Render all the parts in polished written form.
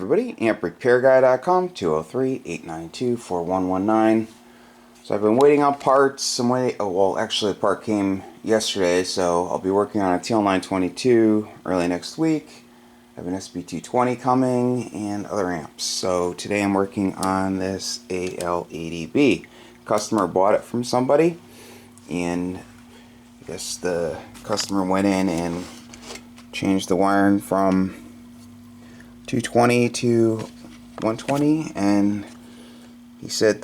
Everybody, amprepairguy.com, 203-892-4119. So I've been waiting on parts. Well, actually the part came yesterday, so I'll be working on a TL922 early next week. I have an SB220 coming and other amps. So today I'm working on this Al80b. Customer bought it from somebody, and I guess the customer went in and changed the wiring from 220 to 120, and he said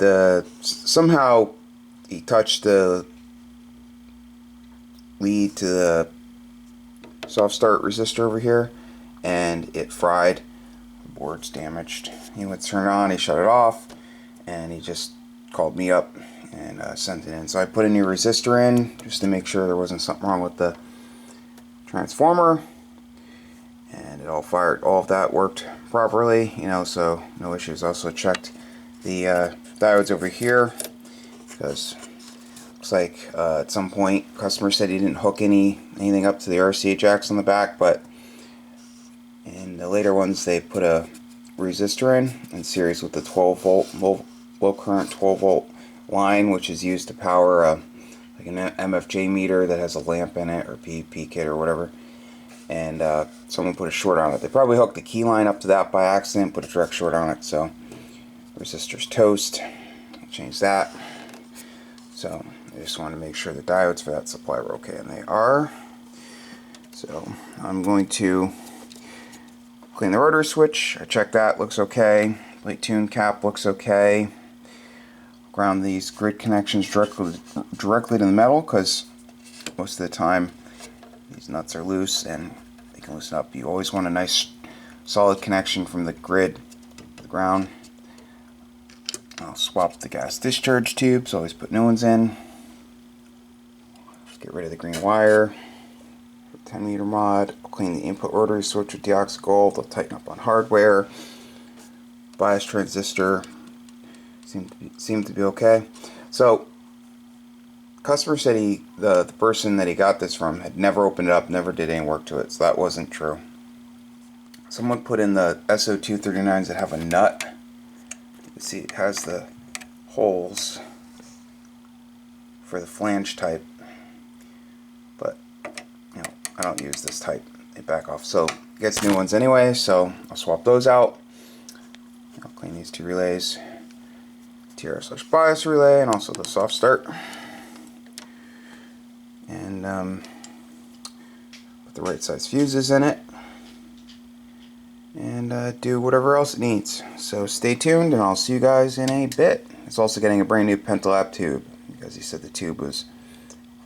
somehow he touched the lead to the soft start resistor over here and it fried. The board's damaged. He went to turn it on, he shut it off, and he just called me up and sent it in. So I put a new resistor in just to make sure there wasn't something wrong with the transformer. And it all fired, all of that worked properly, so no issues. Also checked the diodes over here, because looks like at some point customer said he didn't hook anything up to the RCA jacks on the back, but in the later ones they put a resistor in series with the 12 volt low current 12 volt line, which is used to power like an MFJ meter that has a lamp in it, or PEP kit or whatever. And someone put a short on it. They probably hooked the key line up to that by accident, put a direct short on it, so resistor's toast. I'll change that. So I just wanted to make sure the diodes for that supply were okay, and they are. So I'm going to clean the rotary switch. I checked that, looks okay. Plate tune cap looks okay. Ground these grid connections directly to the metal, because most of the time these nuts are loose and they can loosen up. You always want a nice solid connection from the grid to the ground. I'll swap the gas discharge tubes, always put new ones in. Let's get rid of the green wire. 10 meter mod. I'll clean the input rotary switch with deoxygold. I'll tighten up on hardware. Bias transistor seemed to be okay. So customer said the person that he got this from had never opened it up, never did any work to it, so that wasn't true. Someone put in the SO239s that have a nut. You see it has the holes for the flange type, but I don't use this type. They back off. So it gets new ones anyway, so I'll swap those out. I'll clean these two relays, TR/bias relay, and also the soft start. And put the right size fuses in it, and do whatever else it needs. So stay tuned, and I'll see you guys in a bit. It's also getting a brand new Penta lab tube, because he said the tube was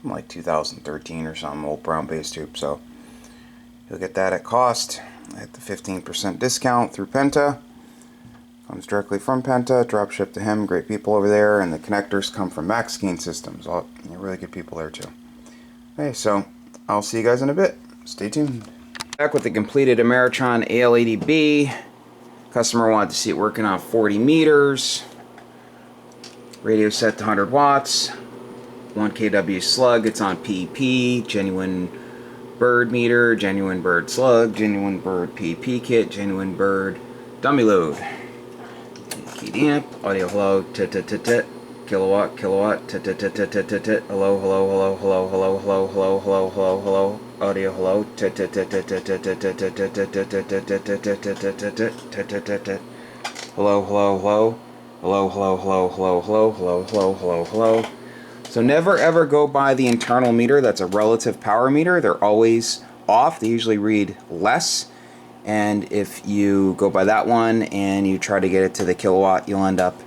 from like 2013 or something, old brown base tube. So you'll get that at cost at the 15% discount through Penta. Comes directly from Penta, drop ship to him. Great people over there, and the connectors come from Max Gain Systems. All really good people there too. Okay, so I'll see you guys in a bit. Stay tuned. Back with the completed Ameritron Al80b. Customer wanted to see it working on 40 meters. Radio set to 100 watts. 1 kW slug. It's on PEP. Genuine bird meter. Genuine bird slug. Genuine bird PEP kit. Genuine bird dummy load. Keyed amp. Audio hello. Tit. Kilowatt, tit, hello, audio hello, hello. So never ever go by the internal meter. That's a relative power meter. They're always off. They usually read less. And if you go by that one and you try to get it to the kilowatt, you'll end up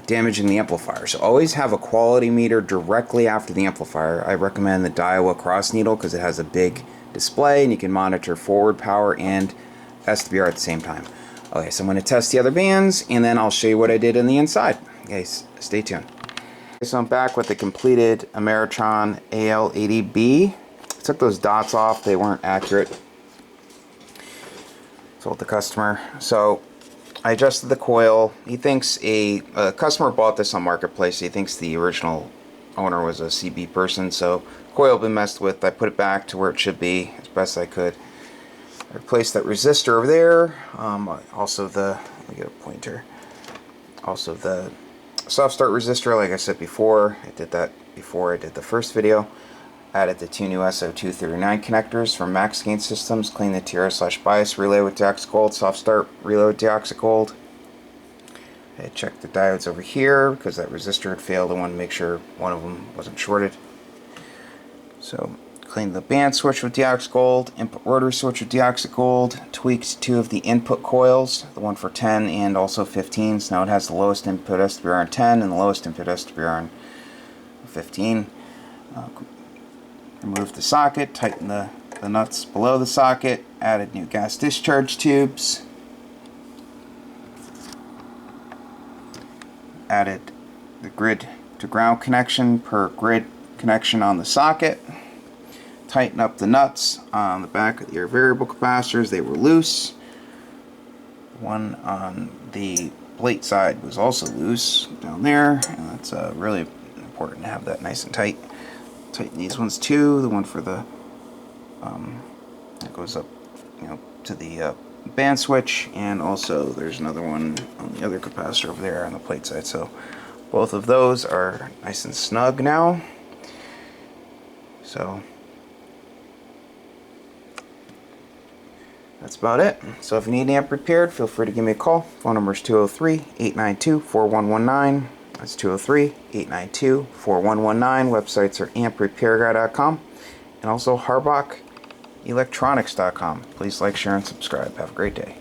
damaging the amplifier. So always have a quality meter directly after the amplifier. I recommend the Daiwa cross needle because it has a big display and you can monitor forward power and SDR at the same time. Okay, so I'm going to test the other bands and then I'll show you what I did in the inside. Okay, stay tuned. Okay, so I'm back with the completed Ameritron Al80b. I took those dots off, they weren't accurate. Told the customer. So I adjusted the coil. He thinks a customer bought this on Marketplace. He thinks the original owner was a CB person, so coil been messed with. I put it back to where it should be as best I could. Replace that resistor over there. Also the, let me get a pointer. Also the soft start resistor, like I said before, I did that before I did the first video. Added the two new SO239 connectors from Max Gain Systems. Clean the TR/bias relay with Deoxygold, soft start relay with Deoxygold. I checked the diodes over here because that resistor had failed. I wanted to make sure one of them wasn't shorted. So cleaned the band switch with Deoxygold, input rotor switch with Deoxygold, tweaked two of the input coils, the one for 10 and also 15. So now it has the lowest input SWR on 10 and the lowest input SWR on 15. Removed the socket, tightened the nuts below the socket, added new gas discharge tubes, added the grid to ground connection per grid connection on the socket. Tighten up the nuts on the back of your variable capacitors. They were loose. One on the plate side was also loose down there, and that's really important to have that nice and tight. Tighten these ones too. The one for the that goes up, to the band switch, and also there's another one on the other capacitor over there on the plate side. So both of those are nice and snug now. So that's about it. So if you need an amp repaired, feel free to give me a call. Phone number is 203-892-4119. That's 203-892-4119. Websites are amprepairguy.com and also harbachelectronics.com. Please like, share, and subscribe. Have a great day.